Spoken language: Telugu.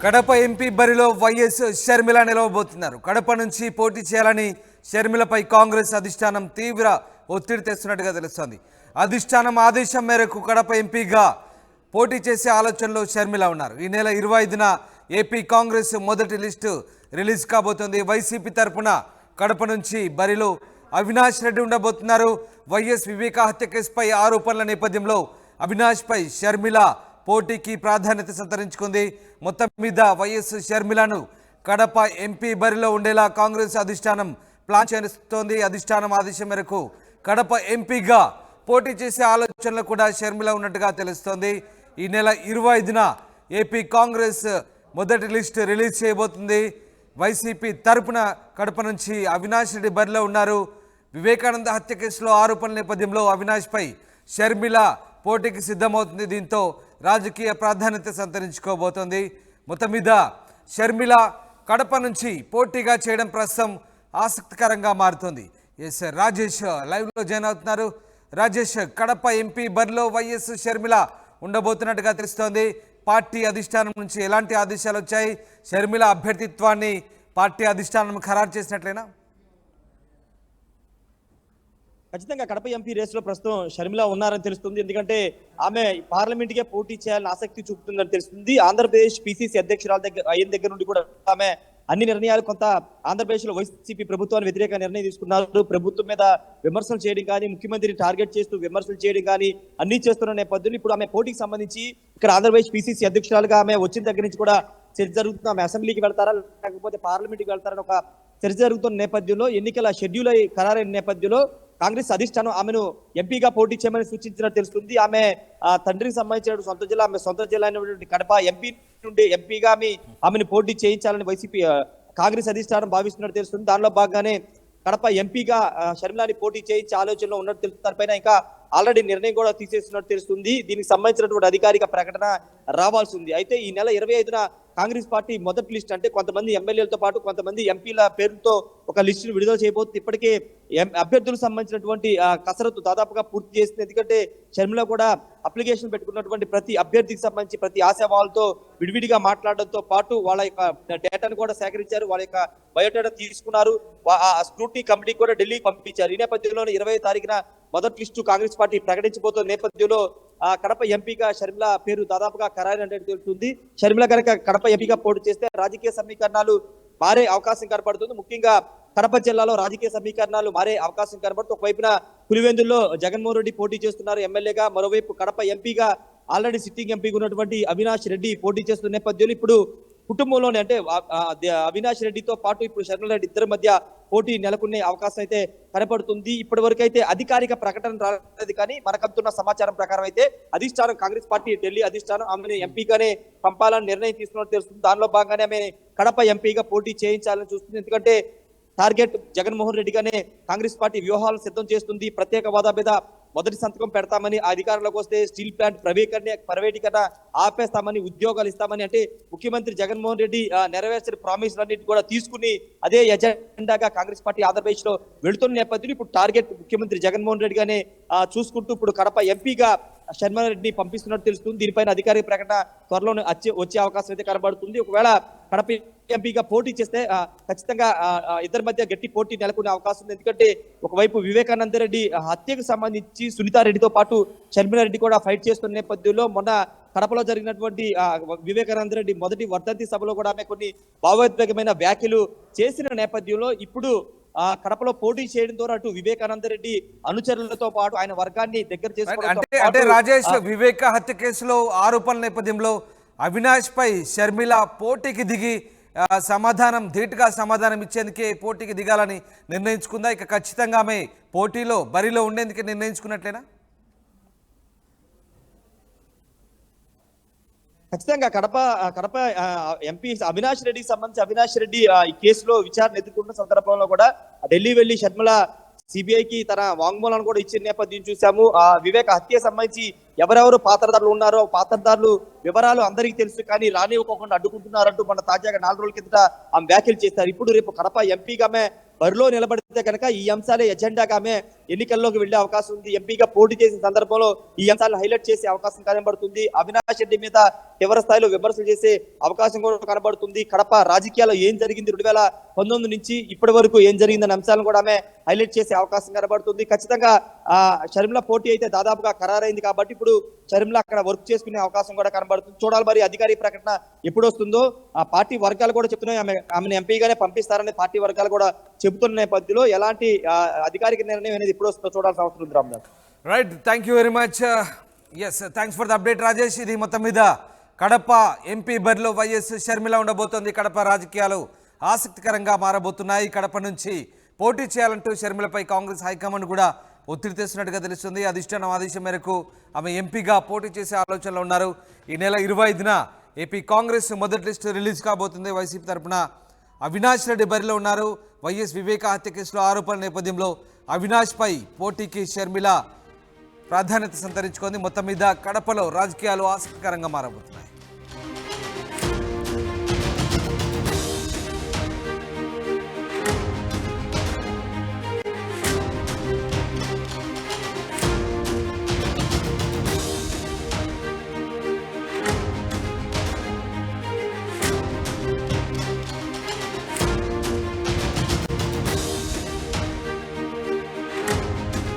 కడప ఎంపీ బరిలో వైఎస్ షర్మిల నిలవబోతున్నారు. కడప నుంచి పోటీ చేయాలని షర్మిలపై కాంగ్రెస్ అధిష్టానం తీవ్ర ఒత్తిడి తెస్తున్నట్టుగా తెలుస్తోంది. అధిష్టానం ఆదేశం మేరకు కడప ఎంపీగా పోటీ చేసే ఆలోచనలో షర్మిల ఉన్నారు. ఈ నెల 25న ఏపీ కాంగ్రెస్ మొదటి లిస్టు రిలీజ్ కాబోతోంది. వైసీపీ తరపున కడప నుంచి బరిలో అవినాష్ రెడ్డి ఉండబోతున్నారు. వైఎస్ వివేక హత్య కేసుపై ఆరోపణల నేపథ్యంలో అవినాష్పై షర్మిల పోటీకి ప్రాధాన్యత సంతరించుకుంది. మొత్తం మీద వైఎస్ షర్మిలను కడప ఎంపీ బరిలో ఉండేలా కాంగ్రెస్ అధిష్టానం ప్లాన్ చేస్తోంది. అధిష్టానం ఆదేశం మేరకు కడప ఎంపీగా పోటీ చేసే ఆలోచనలు కూడా షర్మిల ఉన్నట్టుగా తెలుస్తోంది. ఈ నెల 25న ఏపీ కాంగ్రెస్ మొదటి లిస్టు రిలీజ్ చేయబోతుంది. వైసీపీ తరపున కడప నుంచి అవినాష్ రెడ్డి బరిలో ఉన్నారు. వివేకానంద హత్య కేసులో ఆరోపణల నేపథ్యంలో అవినాష్పై షర్మిల పోటీకి సిద్ధమవుతుంది. దీంతో రాజకీయ ప్రాధాన్యత సంతరించుకోబోతోంది. మొత్తం మీద షర్మిల కడప నుంచి పోటీగా చేయడం ప్రస్తుతం ఆసక్తికరంగా మారుతోంది. ఎస్ రాజేష్ లైవ్లో జాయిన్ అవుతున్నారు. రాజేష్, కడప ఎంపీ బరిలో వైఎస్ షర్మిల ఉండబోతున్నట్టుగా తెలుస్తోంది. పార్టీ అధిష్టానం నుంచి ఎలాంటి ఆదేశాలు వచ్చాయి? షర్మిల అభ్యర్థిత్వాన్ని పార్టీ అధిష్టానం ఖరారు చేసినట్లేనా? ఖచ్చితంగా కడప ఎంపీ రేసులో ప్రస్తుతం షర్మిల ఉన్నారని తెలుస్తుంది. ఎందుకంటే ఆమె పార్లమెంట్కే పోటీ చేయాలని ఆసక్తి చూపుతుందని తెలుస్తుంది. ఆంధ్రప్రదేశ్ పిసిసి అధ్యక్షురాల దగ్గర నుండి కూడా ఆమె అన్ని నిర్ణయాలు కొంత ఆంధ్రప్రదేశ్ లో వైసీపీ ప్రభుత్వాన్ని వ్యతిరేక నిర్ణయం తీసుకున్నారు. ప్రభుత్వం మీద విమర్శలు చేయడం కానీ, ముఖ్యమంత్రిని టార్గెట్ చేస్తూ విమర్శలు చేయడం కానీ అన్ని చేస్తున్న నేపథ్యంలో ఇప్పుడు ఆమె పోటీకి సంబంధించి ఇక్కడ ఆంధ్రప్రదేశ్ పిసిసి అధ్యక్షురాలుగా ఆమె వచ్చిన దగ్గర నుంచి కూడా చర్చ జరుగుతుంది. ఆమె అసెంబ్లీకి వెళ్తారా లేకపోతే పార్లమెంట్కి వెళ్తారని ఒక చర్చ జరుగుతున్న నేపథ్యంలో, ఎన్నికల షెడ్యూల్ ఖరారైన నేపథ్యంలో కాంగ్రెస్ అధిష్టానం ఆమెను ఎంపీగా పోటీ చేయమని సూచించినట్టు తెలుస్తుంది. ఆమె తండ్రికి సంబంధించిన సొంత జిల్లా, ఆమె సొంత జిల్లా అయినటువంటి కడప ఎంపీ నుండి ఎంపీగా ఆమెను పోటీ చేయించాలని వైసీపీ కాంగ్రెస్ అధిష్టానం భావిస్తున్నట్టు తెలుస్తుంది. దానిలో భాగంగానే కడప ఎంపీగా షర్మిలాని పోటీ చేయించే ఆలోచనలో ఉన్నట్టు తెలుస్తుంది. దానిపైన ఇంకా ఆల్రెడీ నిర్ణయం కూడా తీసేస్తున్నట్టు తెలుస్తుంది. దీనికి సంబంధించినటువంటి అధికారిక ప్రకటన రావాల్సి ఉంది. అయితే ఈ నెల 25న కాంగ్రెస్ పార్టీ మొదటి లిస్ట్, అంటే కొంతమంది ఎమ్మెల్యేలతో పాటు కొంతమంది ఎంపీల పేరుతో ఒక లిస్టును విడుదల చేయబోతుంది. ఇప్పటికే అభ్యర్థులకు సంబంధించినటువంటి కసరత్తు దాదాపుగా పూర్తి చేస్తుంది. ఎందుకంటే షర్మిల కూడా అప్లికేషన్ పెట్టుకున్నటువంటి ప్రతి అభ్యర్థికి సంబంధించి ప్రతి ఆశావాళ్ళతో విడివిడిగా మాట్లాడడంతో పాటు వాళ్ళ యొక్క డేటాను కూడా సేకరించారు. వాళ్ళ యొక్క బయోడేటా తీసుకున్నారు. స్క్రూటినీ కమిటీ కూడా ఢిల్లీకి పంపించారు. ఈ నేపథ్యంలో 20వ తారీఖున మొదటి లిస్టు కాంగ్రెస్ పార్టీ ప్రకటించబోతున్న నేపథ్యంలో కడప ఎంపీగా షర్మిల పేరు దాదాపుగా ఖరారైనట్టు తెలుస్తుంది. షర్మిల కనుక కడప ఎంపీగా పోటీ చేస్తే రాజకీయ సమీకరణాలు మారే అవకాశం కనబడుతుంది. ముఖ్యంగా కడప జిల్లాలో రాజకీయ సమీకరణాలు మారే అవకాశం కనబడుతుంది. ఒకవైపున పులివెందుల్లో జగన్మోహన్ రెడ్డి పోటీ చేస్తున్నారు ఎమ్మెల్యేగా. మరోవైపు కడప ఎంపీగా ఆల్రెడీ సిట్టింగ్ ఎంపీగా ఉన్నటువంటి అవినాష్ రెడ్డి పోటీ చేస్తున్న నేపథ్యంలో ఇప్పుడు కుటుంబంలోనే, అంటే అవినాష్ రెడ్డితో పాటు ఇప్పుడు షర్మిల రెడ్డి ఇద్దరి మధ్య పోటీ నెలకొనే అవకాశం అయితే కనపడుతుంది. ఇప్పటి వరకు అయితే అధికారిక ప్రకటన రాలేదు, కానీ మనకంతున్న సమాచారం ప్రకారం అయితే అధిష్టానం, కాంగ్రెస్ పార్టీ ఢిల్లీ అధిష్టానం ఆమెను ఎంపీగానే పంపాలని నిర్ణయం తీసుకున్నట్టు తెలుస్తుంది. దానిలో భాగంగానే ఆమె కడప ఎంపీగా పోటీ చేయించాలని చూస్తుంది. ఎందుకంటే టార్గెట్ జగన్మోహన్ రెడ్డిగానే కాంగ్రెస్ పార్టీ వ్యూహాలను సిద్ధం చేస్తుంది. ప్రత్యేక హోదా మీద మొదటి సంతకం పెడతామని, అధికారంలోకి వస్తే స్టీల్ ప్లాంట్ ప్రైవేటీకరణ ఆపేస్తామని, ఉద్యోగాలు ఇస్తామని, అంటే ముఖ్యమంత్రి జగన్మోహన్ రెడ్డి నెరవేర్చిన ప్రామిస్లన్నిటి కూడా తీసుకుని అదే ఎజెండాగా కాంగ్రెస్ పార్టీ ఆంధ్రప్రదేశ్ లో వెళుతున్న నేపథ్యంలో ఇప్పుడు టార్గెట్ ముఖ్యమంత్రి జగన్మోహన్ రెడ్డి గానే చూసుకుంటూ ఇప్పుడు కడప ఎంపీగా షర్మిల రెడ్డిని పంపిస్తున్నట్టు తెలుస్తుంది. దీనిపైన అధికారిక ప్రకటన త్వరలోనే వచ్చే అవకాశం అయితే కనబడుతుంది. ఒకవేళ కడప ఎంపీగా పోటీ చేస్తే ఖచ్చితంగా ఇద్దరి మధ్య గట్టి పోటీ నెలకొనే అవకాశం ఉంది. ఎందుకంటే ఒకవైపు వివేకానంద రెడ్డి హత్యకు సంబంధించి సునీతారెడ్డితో పాటు షర్మిల రెడ్డి కూడా ఫైట్ చేస్తున్న నేపథ్యంలో మొన్న కడపలో జరిగినటువంటి వివేకానంద రెడ్డి మొదటి వర్ధంతి సభలో కూడా ఆమె కొన్ని భావోద్వేగమైన వ్యాఖ్యలు చేసిన నేపథ్యంలో ఇప్పుడు కడపలో పోటీ చేయడం ద్వారా అటు వివేకానంద రెడ్డి అనుచరులతో పాటు ఆయన వర్గాన్ని దగ్గర చేసుకోవడం. అంటే రాజేష్, వివేక హత్య కేసులో ఆరోపణల నేపథ్యంలో అవినాష్ పై షర్మిల పోటీకి దిగి ధీటుగా సమాధానం ఇచ్చేందుకే పోటీకి దిగాలని నిర్ణయించుకుందా? ఇక ఖచ్చితంగా ఆమె పోటీలో బరిలో ఉండేందుకే నిర్ణయించుకున్నట్లేనా? ఖచ్చితంగా కడప ఎంపీ అవినాష్ రెడ్డికి సంబంధించి అవినాష్ రెడ్డి ఈ కేసులో విచారణ ఎదుర్కొంటున్న సందర్భంలో కూడా ఢిల్లీ వెళ్లి షర్మిల సిబిఐకి తన వాంగ్మూలాన్ని కూడా ఇచ్చిన నేపథ్యం చూసాము. వివేక హత్య సంబంధించి ఎవరెవరు పాత్రధారులు ఉన్నారో పాత్రధారులు వివరాలు అందరికీ తెలుసు, కానీ రానివ్వకుండా అడ్డుకుంటున్నారంటూ మన తాజాగా 4 రోజుల కిందట ఆమె వ్యాఖ్యలు చేస్తారు. ఇప్పుడు రేపు కడప ఎంపీగా ఆమె బరిలో నిలబడితే కనుక ఈ అంశాలే ఎజెండాగా ఆమె ఎన్నికల్లోకి వెళ్లే అవకాశం ఉంది. ఎంపీగా పోటీ చేసిన సందర్భంలో ఈ అంశాలను హైలైట్ చేసే అవకాశం కనబడుతుంది. అవినాష్ రెడ్డి మీద తీవ్ర స్థాయిలో విమర్శలు చేసే అవకాశం కూడా కనబడుతుంది. కడప రాజకీయాల్లో ఏం జరిగింది 2019 నుంచి ఇప్పటి వరకు ఏం జరిగిందనే అంశాలను కూడా ఆమె హైలైట్ చేసే అవకాశం కనబడుతుంది. ఖచ్చితంగా షర్మిల పోటీ అయితే దాదాపుగా ఖరారైంది కాబట్టి ఇప్పుడు షర్మిల అక్కడ వర్క్ చేసుకునే అవకాశం కూడా కనబడుతుంది. చూడాలి మరి అధికారిక ప్రకటన ఎప్పుడు వస్తుందో. ఆ పార్టీ వర్గాలు కూడా చెప్తున్నాయి ఆమెను ఎంపీగానే పంపిస్తారని పార్టీ వర్గాలు కూడా చెబుతున్న నేపథ్యంలో ఎలాంటి అధికారిక నిర్ణయం అనేది ఎప్పుడు వస్తుందో చూడాల్సిన అవసరం ఉంది. Ramdas right, thank you very much. Yes, thanks for the update Rajesh. ఇది మొత్తం మీద కడప ఎంపీ బరిలో వైఎస్ షర్మిల ఉండబోతోంది. కడప రాజకీయాలు ఆసక్తికరంగా మారబోతున్నాయి. కడప నుంచి పోటీ చేయాలంటూ షర్మిలపై కాంగ్రెస్ హైకమాండ్ కూడా ఒత్తిడి తెస్తున్నట్టుగా తెలుస్తుంది. అధిష్టానం ఆదేశం మేరకు ఆమె ఎంపీగా పోటీ చేసే ఆలోచనలో ఉన్నారు. ఈ నెల 25న ఏపీ కాంగ్రెస్ మొదటి లిస్టు రిలీజ్ కాబోతుంది. వైసీపీ తరఫున అవినాష్ రెడ్డి బరిలో ఉన్నారు. వైఎస్ వివేక హత్య కేసులో ఆరోపణల నేపథ్యంలో అవినాష్పై పోటీకి షర్మిల ప్రాధాన్యత సంతరించుకుంది. మొత్తం మీద కడపలో రాజకీయాలు ఆసక్తికరంగా మారబోతుంది.